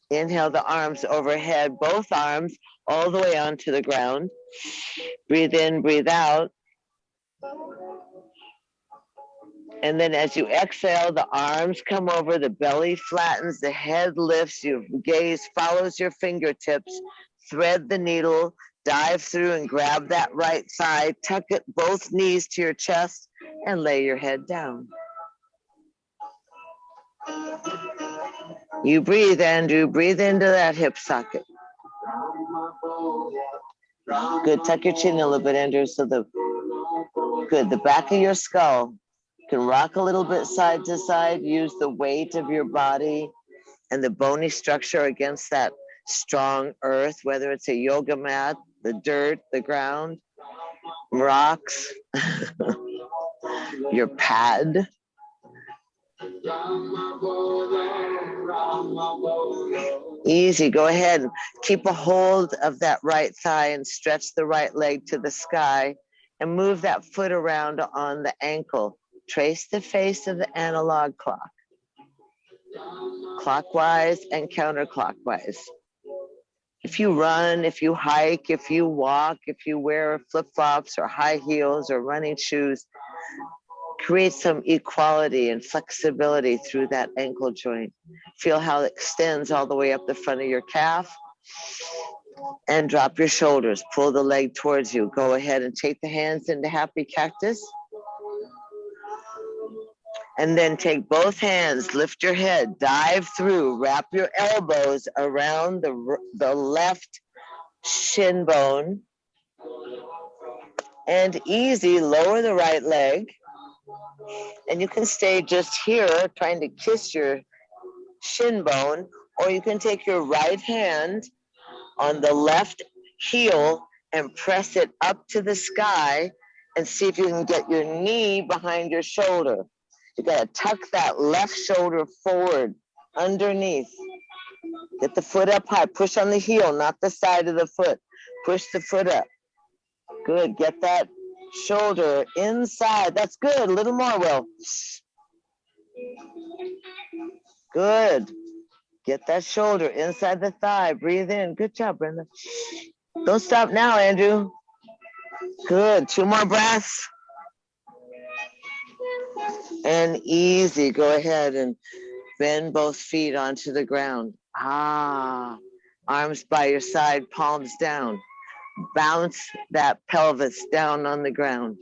Inhale the arms overhead, both arms all the way onto the ground. Breathe in, breathe out. And then as you exhale, the arms come over, the belly flattens, the head lifts, your gaze follows your fingertips, thread the needle, dive through and grab that right thigh, tuck it both knees to your chest and lay your head down. You breathe, Andrew, breathe into that hip socket. Good, tuck your chin a little bit, Andrew, so the back of your skull can rock a little bit side to side, use the weight of your body and the bony structure against that strong earth, whether it's a yoga mat, the dirt, the ground, rocks, your pad. Easy, go ahead. Keep a hold of that right thigh and stretch the right leg to the sky and move that foot around on the ankle. Trace the face of the analog clock, clockwise and counterclockwise. If you run, if you hike, if you walk, if you wear flip-flops or high heels or running shoes, create some equality and flexibility through that ankle joint. Feel how it extends all the way up the front of your calf. And drop your shoulders, pull the leg towards you. Go ahead and take the hands into happy cactus. And then take both hands, lift your head, dive through, wrap your elbows around the left shin bone. And easy, lower the right leg. And you can stay just here trying to kiss your shin bone, or you can take your right hand on the left heel and press it up to the sky and see if you can get your knee behind your shoulder. You gotta tuck that left shoulder forward underneath. Get the foot up high, push on the heel, not the side of the foot. Push the foot up. Good, get that shoulder inside. That's good, a little more, Will. Good. Get that shoulder inside the thigh. Breathe in. Good job, Brenda. Don't stop now, Andrew. Good. 2 more breaths. And easy. Go ahead and bend both feet onto the ground. Arms by your side, palms down. Bounce that pelvis down on the ground.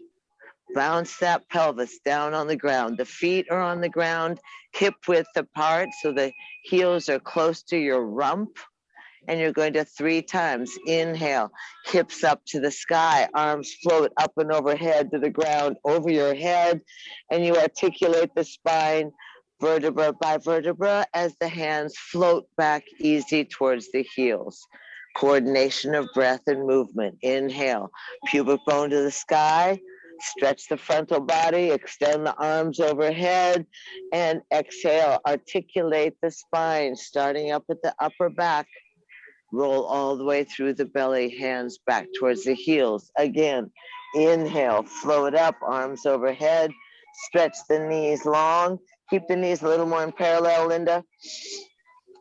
Bounce that pelvis down on the ground. The feet are on the ground, hip width apart, so the heels are close to your rump. And you're going to 3 times. Inhale, hips up to the sky, arms float up and overhead to the ground, over your head, and you articulate the spine vertebra by vertebra as the hands float back easy towards the heels. Coordination of breath and movement. Inhale, pubic bone to the sky, stretch the frontal body, extend the arms overhead, and exhale, articulate the spine, starting up at the upper back. Roll all the way through the belly, hands back towards the heels. Again, inhale, float up, arms overhead, stretch the knees long. Keep the knees a little more in parallel, Linda.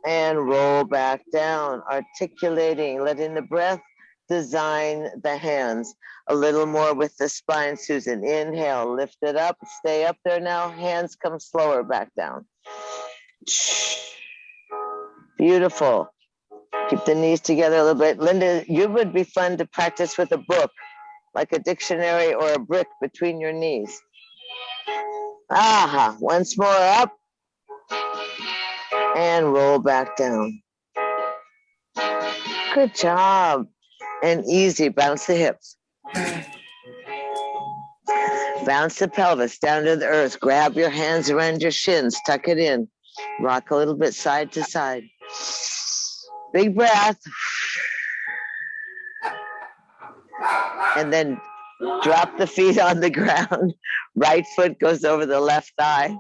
And roll back down, articulating, letting the breath design the hands. A little more with the spine, Susan. Inhale, lift it up, stay up there now. Hands come slower back down. Beautiful. Keep the knees together a little bit. Linda, you would be fun to practice with a book, like a dictionary or a brick between your knees. Aha, once more up and roll back down. Good job. And easy, bounce the hips. Bounce the pelvis down to the earth. Grab your hands around your shins, tuck it in. Rock a little bit side to side. Big breath. And then drop the feet on the ground. Right foot goes over the left thigh.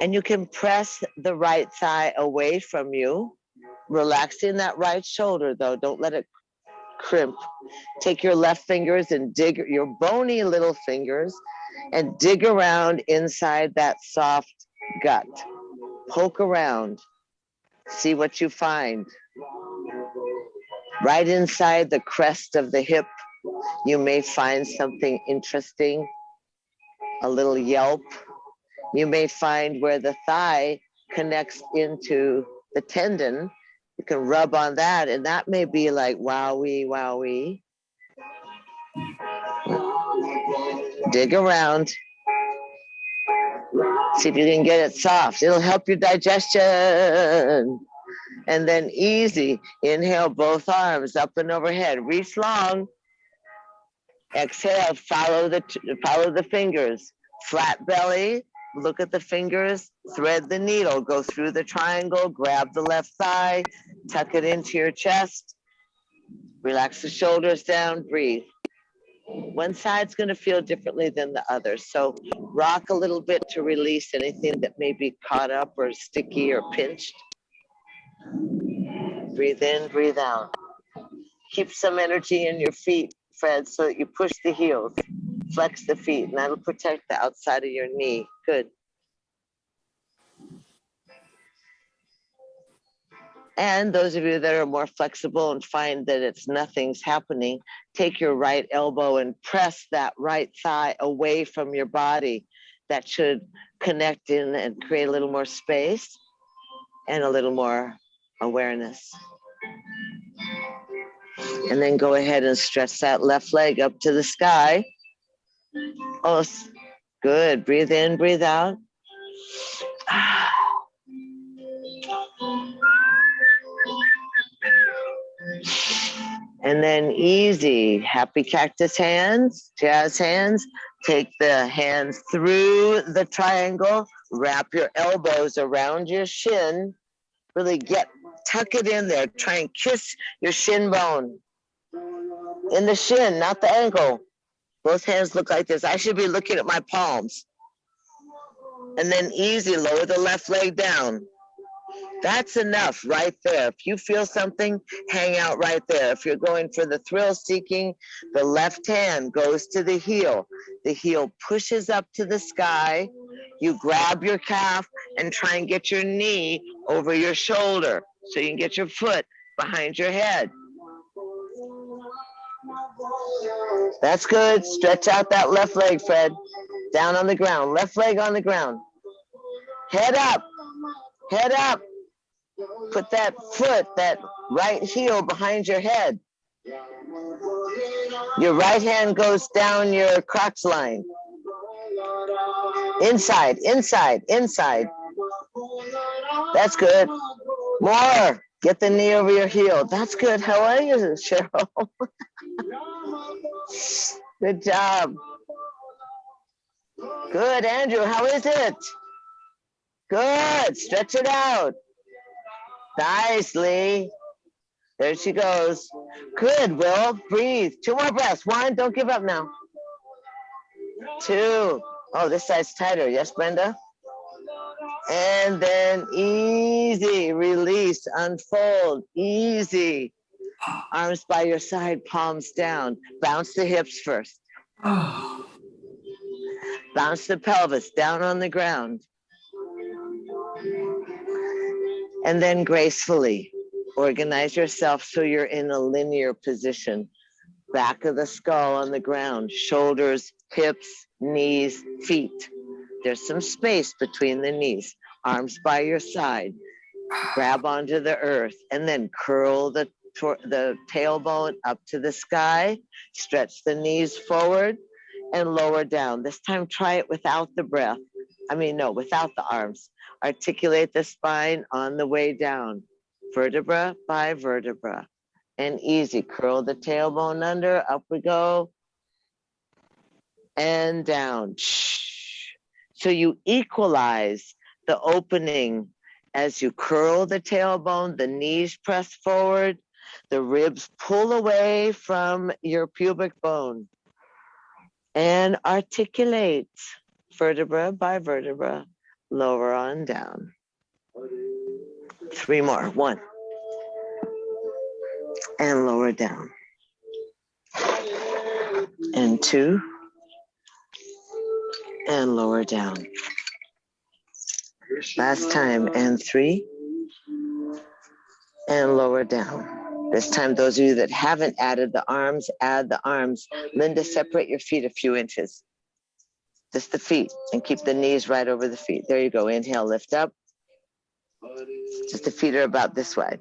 And you can press the right thigh away from you, relaxing that right shoulder though. Don't let it crimp. Take your left fingers and dig your bony little fingers and dig around inside that soft gut. Poke around. See what you find. Right inside the crest of the hip, you may find something interesting, a little yelp. You may find where the thigh connects into the tendon. You can rub on that, and that may be like wowee, wowee. Dig around. See if you can get it soft. It'll help your digestion. And then easy. Inhale, both arms up and overhead. Reach long. Exhale, follow the fingers. Flat belly. Look at the fingers, thread the needle, go through the triangle, grab the left thigh, tuck it into your chest, relax the shoulders down, breathe. One side's gonna feel differently than the other, so rock a little bit to release anything that may be caught up or sticky or pinched. Breathe in, breathe out. Keep some energy in your feet, Fred, so that you push the heels. Flex the feet, and that'll protect the outside of your knee. Good. And those of you that are more flexible and find that nothing's happening, take your right elbow and press that right thigh away from your body. That should connect in and create a little more space and a little more awareness. And then go ahead and stretch that left leg up to the sky. Oh, good. Breathe in, breathe out. And then easy, happy cactus hands, jazz hands. Take the hands through the triangle, wrap your elbows around your shin. Really tuck it in there. Try and kiss your shin bone. In the shin, not the ankle. Both hands look like this. I should be looking at my palms. And then easy, lower the left leg down. That's enough right there. If you feel something, hang out right there. If you're going for the thrill seeking, the left hand goes to the heel. The heel pushes up to the sky. You grab your calf and try and get your knee over your shoulder so you can get your foot behind your head. That's good. Stretch out that left leg, Fred. Down on the ground. Left leg on the ground. Head up. Head up. Put that foot, that right heel behind your head. Your right hand goes down your crotch line. Inside, inside, inside. That's good. More. Get the knee over your heel. That's good. How are you, Cheryl? Good job. Good, Andrew. How is it? Good. Stretch it out. Nicely. There she goes. Good, Will. Breathe. 2 more breaths. 1. Don't give up now. 2. Oh, this side's tighter. Yes, Brenda? And then easy. Release. Unfold. Easy. Arms by your side, palms down. Bounce the hips first. Bounce the pelvis down on the ground. And then gracefully organize yourself so you're in a linear position. Back of the skull on the ground, shoulders, hips, knees, feet. There's some space between the knees. Arms by your side. Grab onto the earth and then curl the tailbone up to the sky. Stretch the knees forward and lower down. This time try it without the breath. Without the arms. Articulate the spine on the way down, vertebra by vertebra. And easy, curl the tailbone under, up we go, and down. So you equalize the opening as you curl the tailbone, the knees press forward, the ribs pull away from your pubic bone, and articulate vertebra by vertebra, lower on down. 3 more. 1. And lower down. And 2. And lower down. Last time. And 3. And lower down. This time, those of you that haven't added the arms, add the arms. Linda, separate your feet a few inches. Just the feet, and keep the knees right over the feet. There you go. Inhale, lift up. Just the feet are about this wide.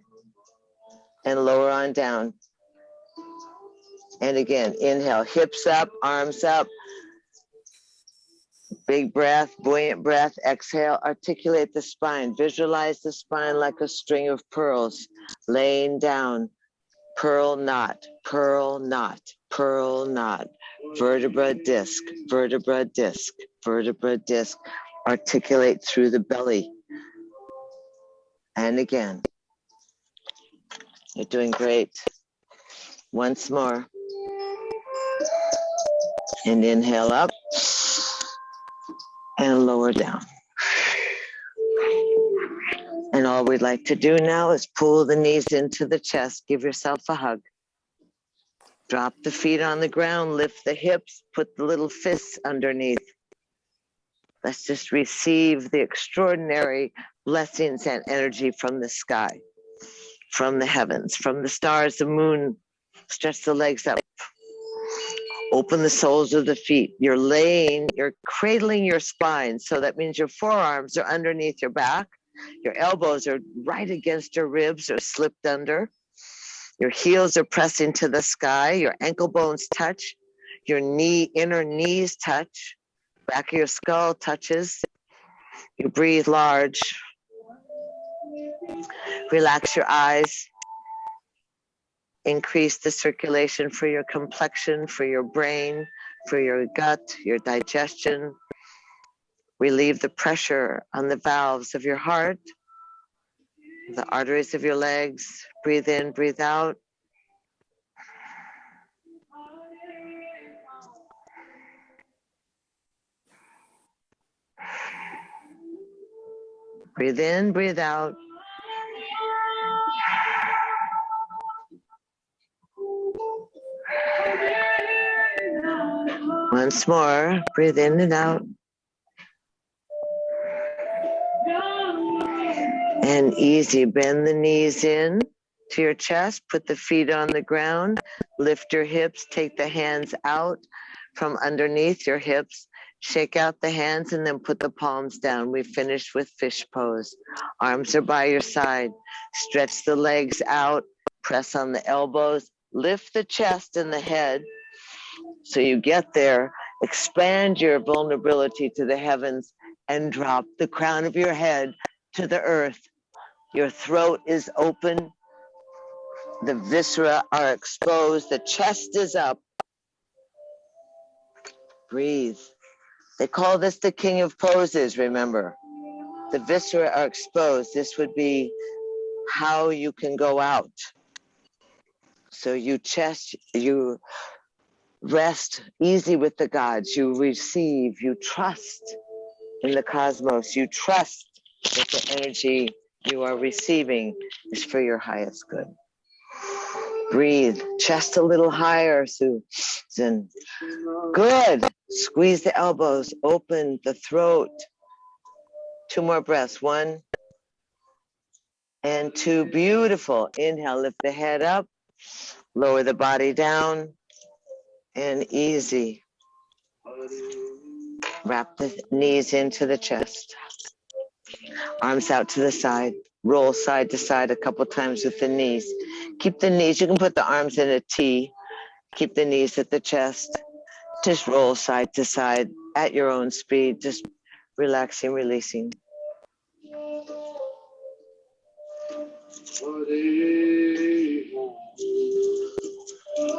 And lower on down. And again, inhale, hips up, arms up. Big breath, buoyant breath. Exhale, articulate the spine. Visualize the spine like a string of pearls. Laying down. Pearl knot, pearl knot, pearl knot. Vertebra disc, vertebra disc, vertebra disc. Articulate through the belly. And again. You're doing great. Once more. And inhale up. And lower down. And all we'd like to do now is pull the knees into the chest. Give yourself a hug. Drop the feet on the ground. Lift the hips. Put the little fists underneath. Let's just receive the extraordinary blessings and energy from the sky, from the heavens, from the stars, the moon. Stretch the legs up. Open the soles of the feet. You're cradling your spine. So that means your forearms are underneath your back. Your elbows are right against your ribs or slipped under. Your heels are pressing to the sky. Your ankle bones touch. Your inner knees touch. Back of your skull touches. You breathe large. Relax your eyes. Increase the circulation for your complexion, for your brain, for your gut, your digestion. Relieve the pressure on the valves of your heart, the arteries of your legs. Breathe in, breathe out. Breathe in, breathe out. Once more, breathe in and out. And easy, bend the knees in to your chest, put the feet on the ground, lift your hips, take the hands out from underneath your hips, shake out the hands and then put the palms down. We finished with fish pose. Arms are by your side. Stretch the legs out, press on the elbows, lift the chest and the head. So you get there, expand your vulnerability to the heavens and drop the crown of your head to the earth. Your throat is open. The viscera are exposed. The chest is up. Breathe. They call this the king of poses, remember. The viscera are exposed. This would be how you can go out. So you rest easy with the gods. You receive, you trust in the cosmos. You trust that the energy you are receiving is for your highest good. Breathe, chest a little higher, Susan. Good. Squeeze the elbows, open the throat. 2 more breaths. 1, and 2. Beautiful. Inhale, lift the head up, lower the body down, and easy. Wrap the knees into the chest. Arms out to the side. Roll side to side a couple times with the knees. Keep the knees, you can put the arms in a T. Keep the knees at the chest. Just roll side to side at your own speed, just relaxing, releasing.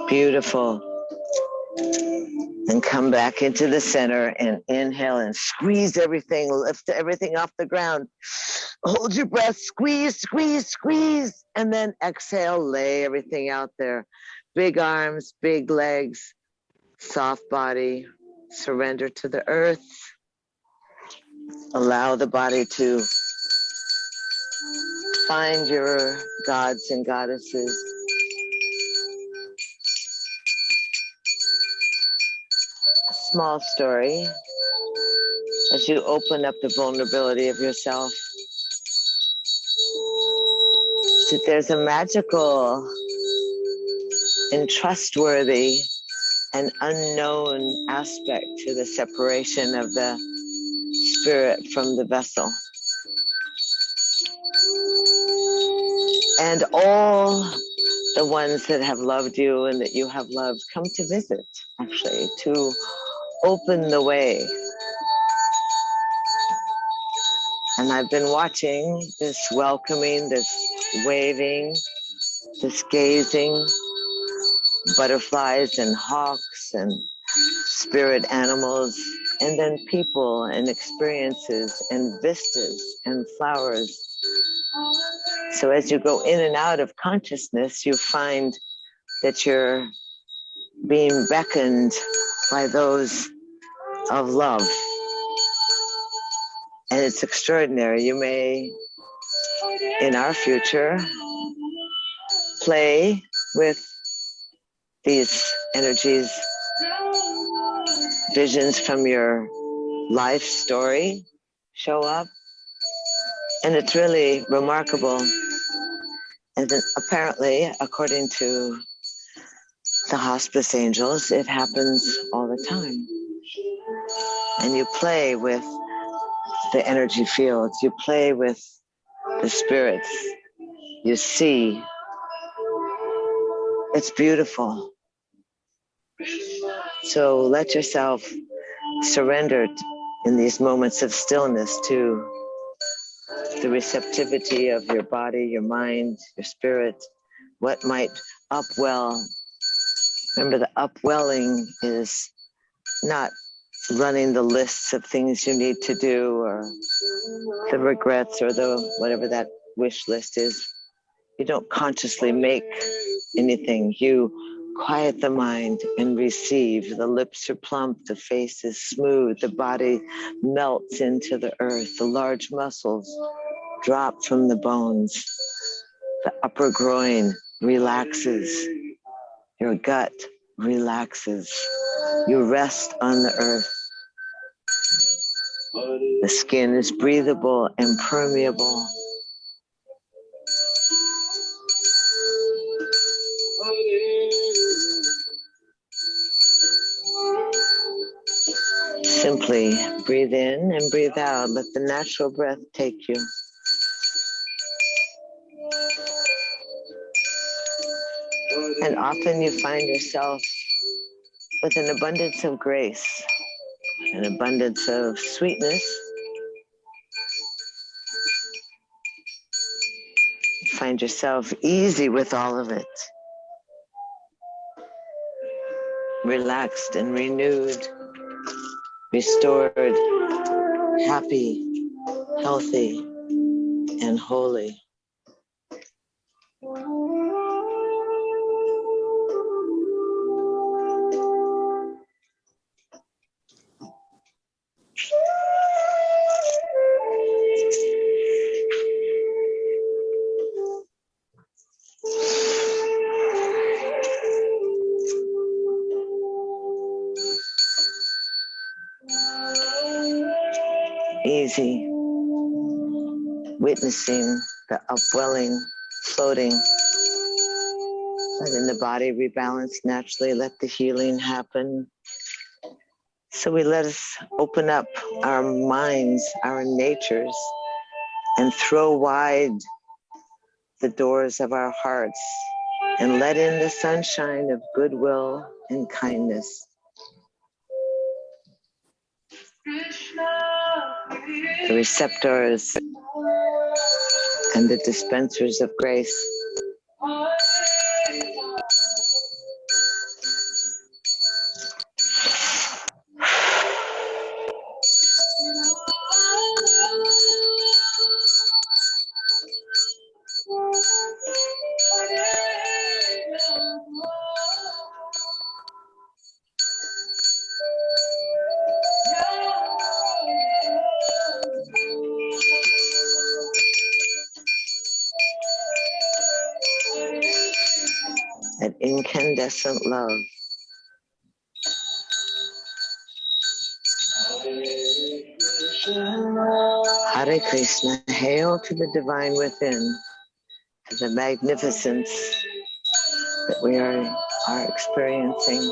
Beautiful. And come back into the center and inhale and squeeze everything, lift everything off the ground. Hold your breath, squeeze, squeeze, squeeze. And then exhale, lay everything out there. Big arms, big legs, soft body, surrender to the earth. Allow the body to find your gods and goddesses. A small story as you open up the vulnerability of yourself. That there's a magical and trustworthy and unknown aspect to the separation of the spirit from the vessel. And all the ones that have loved you and that you have loved come to visit, actually, to open the way. And I've been watching this welcoming, this waving, this gazing, butterflies and hawks and spirit animals, and then people and experiences and vistas and flowers. So as you go in and out of consciousness, you find that you're being beckoned by those of love. And it's extraordinary. You may, in our future, play with these energies, visions from your life story show up. And it's really remarkable. And then apparently, according to the hospice angels, it happens all the time. And you play with the energy fields, you play with the spirits, you see. It's beautiful. So let yourself surrender in these moments of stillness to the receptivity of your body, your mind, your spirit, what might upwell. Remember, the upwelling is not running the lists of things you need to do or the regrets or the whatever that wish list is. You don't consciously make anything. You quiet the mind and receive. The lips are plump, the face is smooth, the body melts into the earth, the large muscles drop from the bones, the upper groin relaxes, your gut relaxes, you rest on the earth. The skin is breathable and permeable. Simply breathe in and breathe out. Let the natural breath take you. And often you find yourself with an abundance of grace, an abundance of sweetness. You find yourself easy with all of it. Relaxed and renewed, restored, happy, healthy, and holy. Easy, witnessing the upwelling, floating, letting the body rebalance naturally, let the healing happen. So we let us open up our minds, our natures, and throw wide the doors of our hearts and let in the sunshine of goodwill and kindness. The receptors and the dispensers of grace. That incandescent love. Hare Krishna, hail to the divine within, to the magnificence that we are experiencing.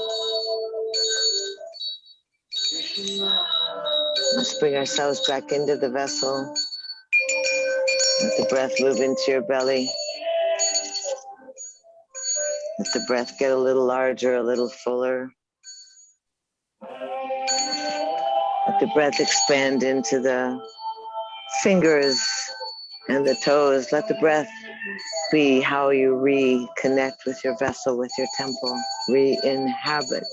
Let's bring ourselves back into the vessel. Let the breath move into your belly. Let the breath get a little larger, a little fuller. Let the breath expand into the fingers and the toes. Let the breath be how you reconnect with your vessel, with your temple. Re-inhabit.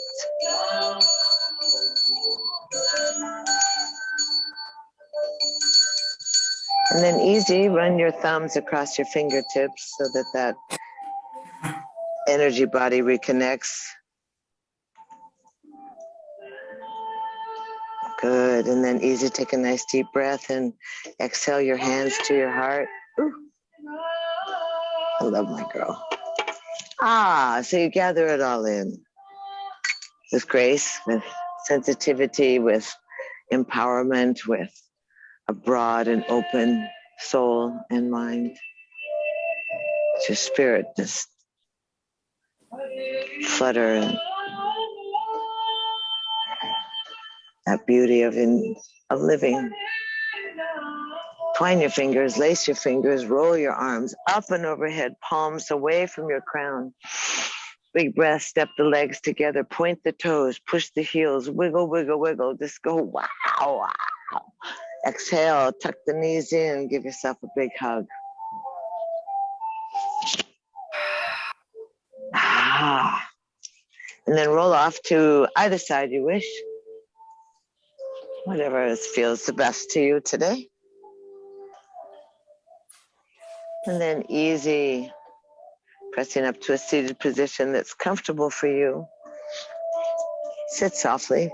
And then easy, run your thumbs across your fingertips so that energy body reconnects. Good, and then easy, take a nice deep breath and exhale your hands to your heart. Ooh. I love my girl. So you gather it all in with grace, with sensitivity, with empowerment, with a broad and open soul and mind. It's your spirit just flutter and that beauty of living. Twine your fingers, lace your fingers, roll your arms up and overhead, palms away from your crown. Big breath, step the legs together, point the toes, push the heels, wiggle, wiggle, wiggle. Just go, wow, wow. Exhale, tuck the knees in, give yourself a big hug. And then roll off to either side you wish. Whatever feels the best to you today. And then easy, pressing up to a seated position that's comfortable for you. Sit softly.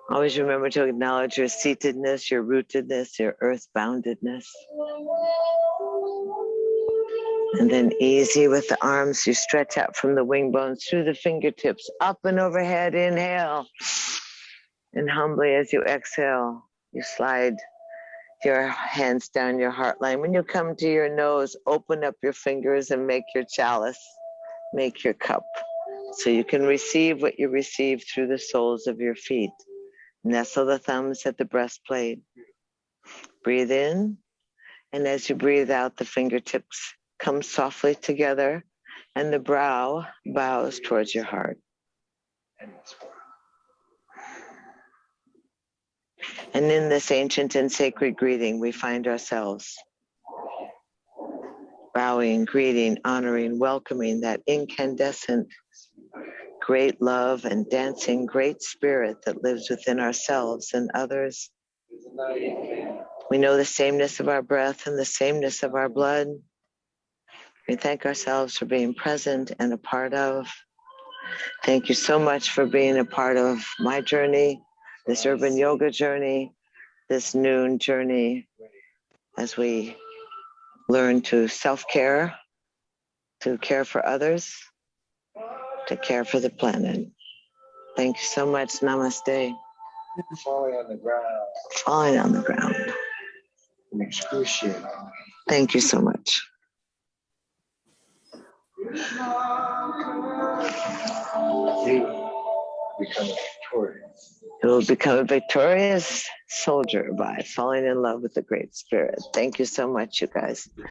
Always remember to acknowledge your seatedness, your rootedness, your earth-boundedness. And then easy with the arms, you stretch out from the wing bones through the fingertips, up and overhead, inhale. And humbly as you exhale, you slide your hands down your heart line. When you come to your nose, open up your fingers and make your chalice, make your cup. So you can receive what you receive through the soles of your feet. Nestle the thumbs at the breastplate. Breathe in, and as you breathe out, the fingertips come softly together, and the brow bows towards your heart. And in this ancient and sacred greeting, we find ourselves bowing, greeting, honoring, welcoming that incandescent great love and dancing great spirit that lives within ourselves and others. We know the sameness of our breath and the sameness of our blood. We thank ourselves for being present and a part of. Thank you so much for being a part of my journey, this urban yoga journey, this noon journey, as we learn to self-care, to care for others, to care for the planet. Thank you so much. Namaste.
Falling on the ground.
Falling on the ground. and excruciating. Thank you so much. He will become a victorious soldier by falling in love with the Great Spirit. Thank you so much, you guys.